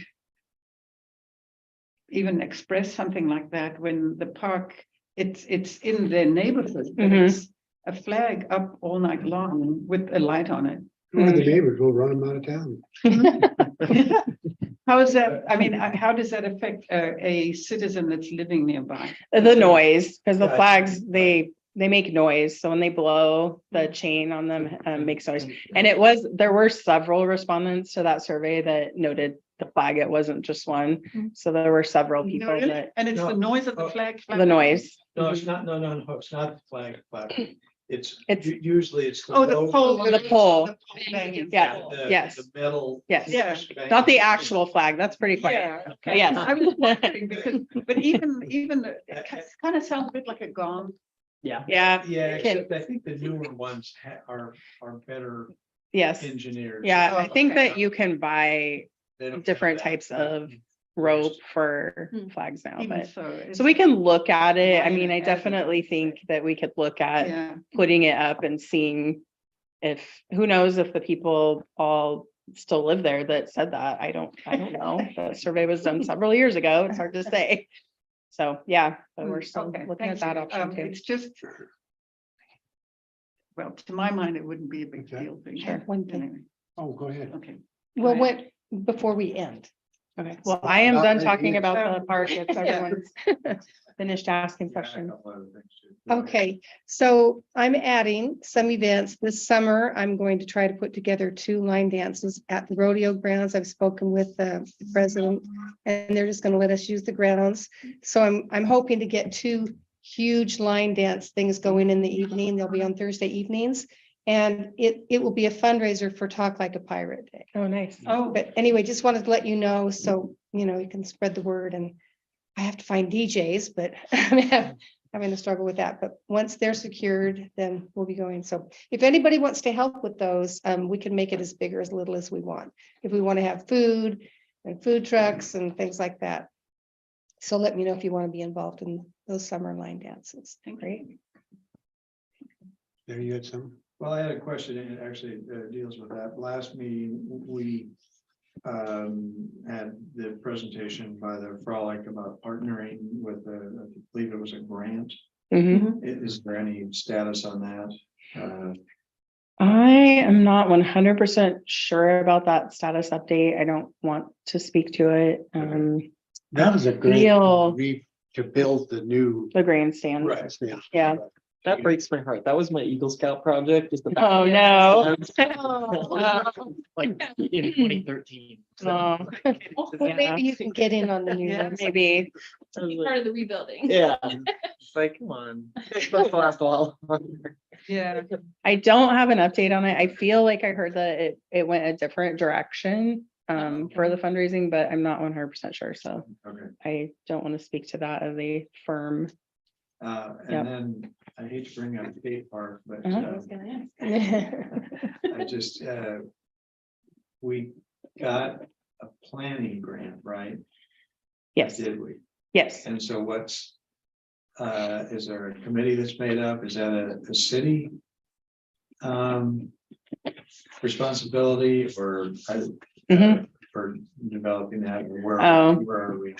even express something like that when the park, it's in their neighborhood. But Mhm. it's a flag up all night long with a light on it. Who are the neighbors? We'll run them out of town. How is that, I mean, how does that affect a citizen that's living nearby? The noise, because the Gotcha. flags, they make noise, so when they blow, the chain on them makes noise. And there were several respondents to that survey that noted the flag, it wasn't just one. So there were several people No, really? that, And it's the No. noise of the Oh. flag. the noise. No, it's not, no, it's not the flag flapping. It's- Usually it's. Oh, the low- pole. The pole. banging. Yeah. the- yes. The metal. Yes. Yeah. Not the actual flag, that's pretty quiet. Yeah, okay. Yes. I was wondering because, but even it kind of sounds a bit like a gong. Yeah, Yeah, Can- except I think the newer ones are better yes, engineered. yeah, I think okay. that you can buy They don't have different that types of flapping. rope for Hmm. flags now, Even but. so. So we can look at it. I Minor mean, I hazard. definitely think that we could look at Yeah, putting it up and seeing who knows if the people all still live there that said that. I don't know. The survey was done several years ago. It's hard to say. So, yeah, but we're still okay, looking at thank that you. option too. It's just. Well, to my mind, it wouldn't be a big Okay. deal thing. Sure. One thing. Anyway, Oh, go ahead. okay. Well, Right. before we end, Okay, well, I am done talking about Yeah. the park. If everyone's finished asking Yeah, I questions. got a lot of things too. okay, so I'm adding some events this summer. I'm going to try to put together 2 line dances at the rodeo grounds. I've spoken with the president, and they're just going to let us use the grounds. So I'm hoping to get 2 huge line dance things going in the evening. They'll be on Thursday evenings. And it will be a fundraiser for Talk Like a Pirate Day. Oh, nice. Oh, But anyway, just wanted to let you know, so, you can spread the word, and I have to find DJs, but I'm having to struggle with that. But once they're secured, then we'll be going. So if anybody wants to help with those, we can make it as big or as little as we want. If we want to have food and food trucks and things like that. So let me know if you want to be involved in those summer line dances. Great. There you had some. Well, I had a question, and it actually deals with that. Last meeting, we had the presentation by the Frolic about partnering with I believe it was a grant. Mhm. Is there any status on that? I am not 100% sure about that status update. I don't want to speak to it. That was a great, Feel- to build the new. The grandstand. Yeah. That breaks my heart. That was my Eagle Scout project. Is the Oh, no. Like in 2013. Oh, Well, maybe you can get in on the new Yeah. ones. maybe. Part of the rebuilding. Yeah, it's like, come on, it's supposed to last a while longer. Yeah, I don't have an update on it. I feel like I heard that it went a different direction for the fundraising, but I'm not 100% sure. So Okay, I don't want to speak to that as a firm. and Yep. then I hate to bring up skate park, but Uh-huh. I was gonna ask. I just, we got a planning grant, right? Yes, Did we? yes. And so what's, is there a committee that's made up? Is that a city? Responsibility or Mhm. for developing that, or where Oh. are we?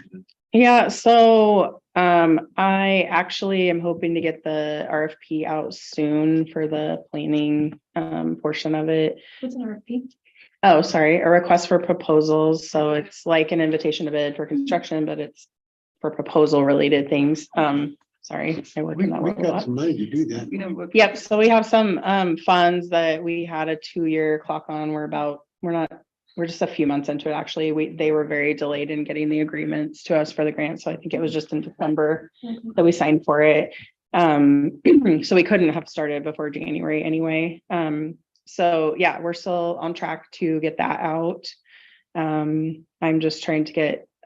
Yeah, so I actually am hoping to get the RFP out soon for the planning portion of it. What's an RFP? Oh, sorry, a request for proposals. So it's like an invitation to bid for construction, but it's for proposal related things. Sorry, I work We in that world a got lot. some money to do that. you know. Yep, so we have some funds that we had a 2-year clock on. We're just a few months into it, actually. They were very delayed in getting the agreements to us for the grant, so I think it was just in December that we signed for it. So we couldn't have started before January anyway. So yeah, we're still on track to get that out.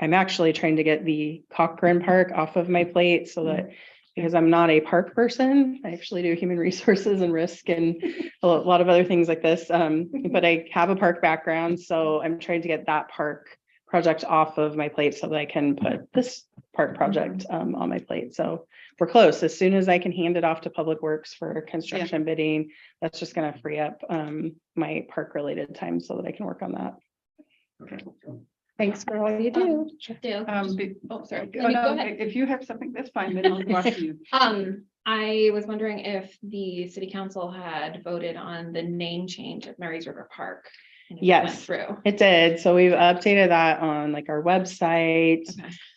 I'm actually trying to get the Cochrane Park off of my plate so that, because I'm not a park person, I actually do human resources and risk and a lot of other things like this. But I have a park background, so I'm trying to get that park project off of my plate so that I can put this park project on my plate. So we're close. As soon as I can hand it off to Public Works for construction bidding, that's just gonna free up my park related time so that I can work on that. Thanks for all you do. Dale. Oh, sorry. Oh, Go no, ahead. if you have something, that's fine, then I'll go after you. I was wondering if the city council had voted on the name change of Mary's River Park. and if it went Yes. Through. It did. So we've updated that on like our website.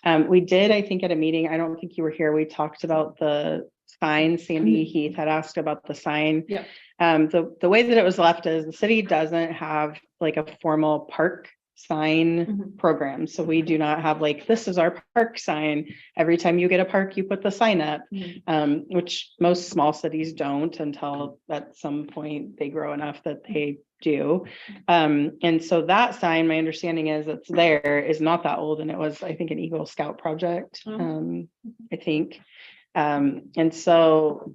Okay. We did, I think at a meeting, I don't think you were here, we talked about the sign. Sandy Heath had asked about the sign. Yep. The way that it was left is the city doesn't have like a formal park sign Mhm. program. So we do not have like, this is our park sign. Every time you get a park, you put the sign up, Mhm. which most small cities don't until at some point they grow enough that they do. And so that sign, my understanding is it's there, is not that old, and it was, I think, an Eagle Scout project, Oh. I think. And so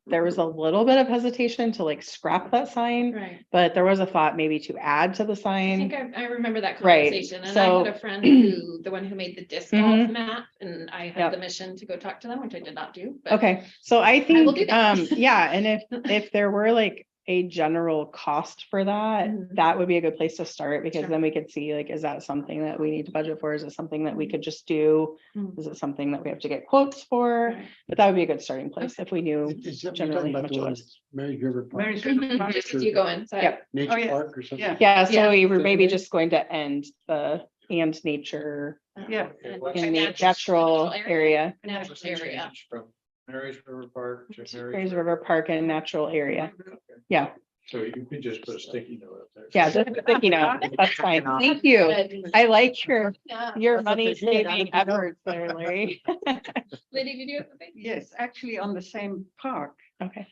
there was a little bit of hesitation to like scrap that sign, Right. but there was a thought maybe to add to the I sign. think I remember that Right, conversation, and I so- had a friend who, the one who made the disc golf Mhm. map, and I had Yep. the mission to go talk to them, which I did not do. but- Okay, so I will do think, that. yeah, and if there were like a general cost for that, Mhm. that would be a good place to start, because Sure. then we could see like, is that something that we need to budget for? Is it something that we could just do? Mhm. Is it something that we have to get quotes for? Right. But that would be a good starting place if we knew Is that, you're generally talking how about much the it one was. that's Mary's River Park, Mary's River Mhm. Park. Just as you go inside. Yep. Nature Oh, yeah. Park or something? Yeah. Yeah, so Yeah. we were maybe Okay. just going to end the and nature Yeah. And in the natural area, Natural area. From Mary's River Park to Mary's River Park and natural area. Yeah, So you could just put a sticky note up there. yeah, just thinking that's fine. Thank you. I like your Yeah. money saving efforts there, Larry. Lydia, did you have something? Yes, actually on the same park. Okay.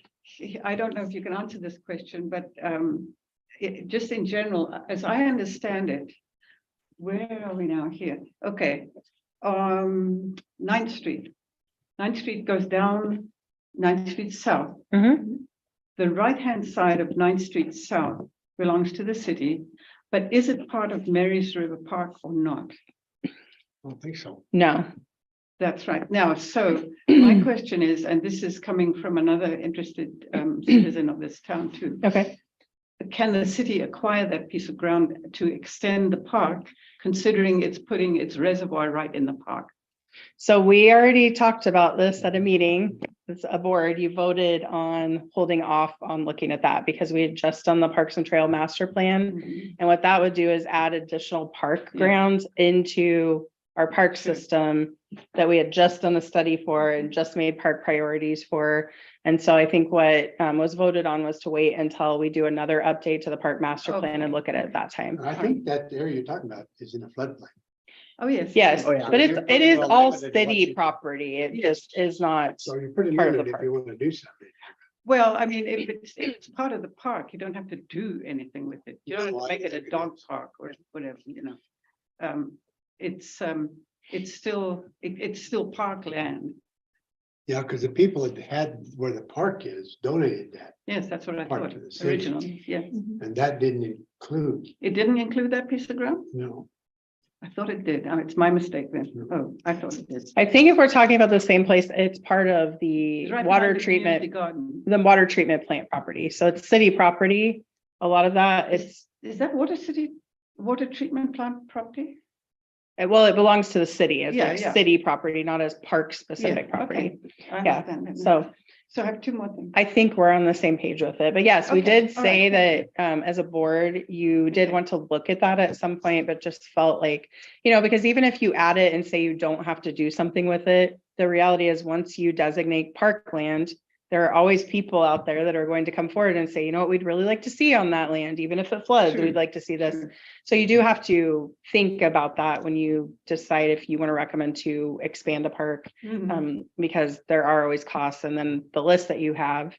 I don't know if you can answer this question, but just in general, as I understand it, where are we now here? Okay, 9th Street. 9th Street goes down 9th Street South. Mhm. The right-hand side of 9th Street South belongs to the city, but is it part of Mary's River Park or not? I don't think so. No. That's right. Now, so my question is, and this is coming from another interested citizen of this town too. Okay. can the city acquire that piece of ground to extend the park, considering it's putting its reservoir right in the park? So we already talked about this at a meeting, as a board, you voted on holding off on looking at that because we had just done the Parks and Trail Master Plan. And what that would do is add additional park Yeah. grounds into our park Sure. system that we had just done a study for and just made park priorities for. And so I think what was voted on was to wait until we do another update to the park master plan and look at it at that time. I think that area you're talking about is in a floodplain. Oh, yes. Yes, Oh, yeah. but You're it is talking all about limited to what city you- property. It just is not. So you're pretty Part of the limited if you want to do something. Well, I mean, if it's part of the park, you don't have to do anything with it. You don't have No, to I make it a think it dog is. park or whatever, you know. It's still parkland. Yeah, because the people that had where the park is donated that, Yes, that's what I Part thought to the city. originally, yeah. and that didn't include, It didn't include that piece of ground? no. I thought it did. Oh, it's my mistake then. No. Oh, I thought it did. I think if we're talking about the same place, it's part of the It's right water behind the community treatment, garden. the water treatment plant property. So it's city property. A lot of that, it's, Is that water treatment plant property? well, it belongs to the city as Yeah, like yeah. city property, not as park Yeah, specific property. okay. I Yeah, understand that now. So So I have two more things. I think we're on the same page with it, but yes, we Okay, did all say right, that as a board, you did Okay. want to look at that at some point, but just felt like, because even if you add it and say you don't have to do something with it, the reality is once you designate parkland, there are always people out there that are going to come forward and say, you know what, we'd really like to see on that land, even if it floods, Sure, we'd like to see this. sure. So you do have to think about that when you decide if you want to recommend to expand a park. Mhm. Because there are always costs, and then the list that you have,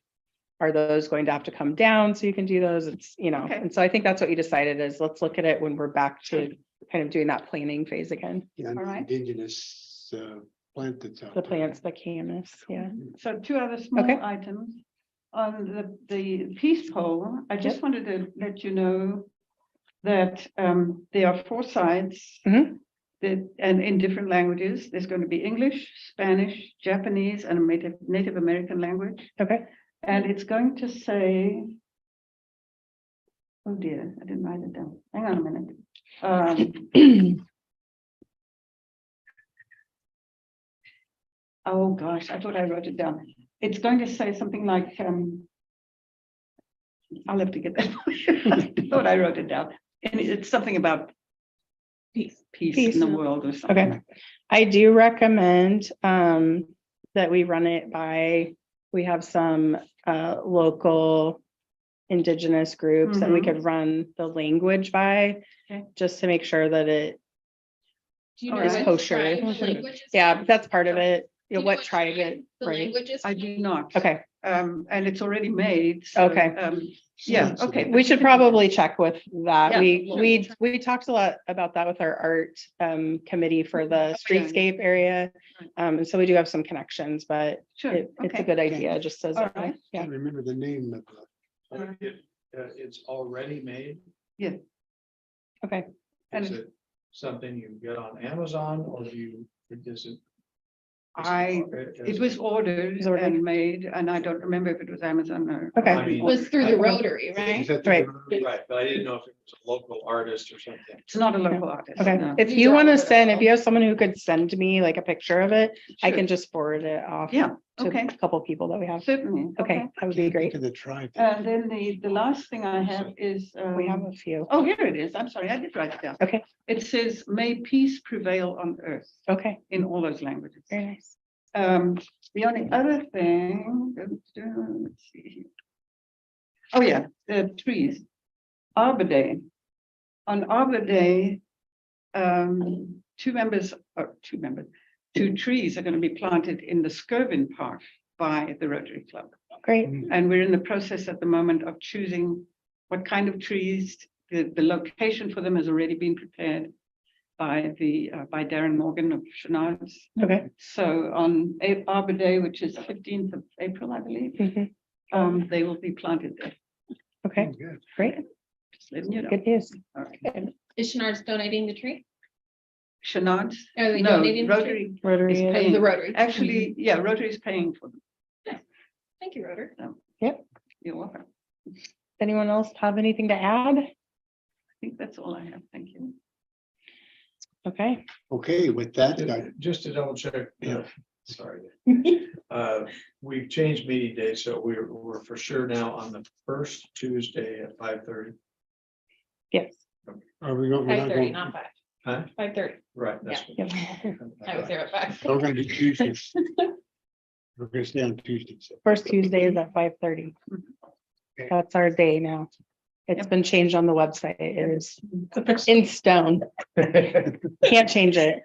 are those going to have to come down so you can do those? It's, Okay. and so I think that's what you decided is let's look at it when we're back to kind of doing that planning phase again. And All right. indigenous plant that's out The there. plants, the camas, yeah. So two other small Okay. items. On the peace poll, I just wanted to let you know that there are 4 sides. Mhm. And in different languages, there's going to be English, Spanish, Japanese, and a Native American language. Okay. And it's going to say. Oh dear, I didn't write it down. Hang on a minute. Oh gosh, I thought I wrote it down. It's going to say something like, I'll have to get that. I thought I wrote it down. And it's something about peace Peace. in the world or something. Okay. I do recommend that we run it by, we have some local indigenous groups that we Mhm. could run the language by, Okay. just to make sure that it, Do you All know right. what Kosher. tribe the Kosher. language is yeah, from? that's part of it. Do you know What tribe tribe it, The right? language is. I do not. Okay, And it's already made. so, Okay. Yeah, okay. we should probably check with that. Yeah, We talked a lot about that with our art committee for the Oh, yeah. streetscape area. Right. And so we do have some connections, but Sure, it's a okay. good idea, just as, All right. yeah. Can't remember the name of the. It's already made. Okay. And Is it something you get on Amazon or do you, is it? It was ordered was ordered. and made, and I don't remember if it was Amazon or. Okay. I mean- It was through the Okay. Rotary, Is right? that the- Right. Right, but I didn't know if it was a local artist or something. It's not a local artist. Okay, no. if These you are want to all good send, if info. you have someone who could send me like a picture of it, I Sure. can just forward it off. Yeah, To okay. a couple people that we have. Certainly. Okay, that would be Think great. of the tribe. And then the last thing I have is. We have a few. Oh, here it is. I'm sorry, I did write it down. Okay, It says, may peace prevail on earth okay, in all those languages. very nice. The only other thing, let's see. here. Oh, yeah, the trees. Arbor Day. On Arbor Day, two trees are going to be planted in the Skirvin Park by the Rotary Club. Great, And we're in the process at the moment of choosing what kind of trees. The location for them has already been prepared by by Darren Morgan of Chenard's. okay. So on Arbor Day, which is 15th of April, I believe, Mhm. they will be planted there. Okay, Oh, good. great, Just letting you know. good news. Okay. Is Chenard's donating the tree? Chenard's? Are they No, donating the tree? Rotary. Rotary. is is- paying. The Rotary. Actually, yeah, Rotary is paying for them. Thank you, Rotary. You're welcome. anyone else have anything to add? I think that's all I have. Thank you. Okay. Okay, with that, Just to double check. Yeah. Sorry. We've changed meeting days, so we're for sure now on the first Tuesday at 5:30. Yes. are we going? we're not 5:30, going- not 5. Huh? 5:30. Right, that's. Yep. I was there at 5. We're gonna do Tuesdays. We're gonna stay on Tuesdays. First Tuesday is at 5:30. Okay. That's our day now. It's Yep. been changed on the website. It is in stone. Can't change it.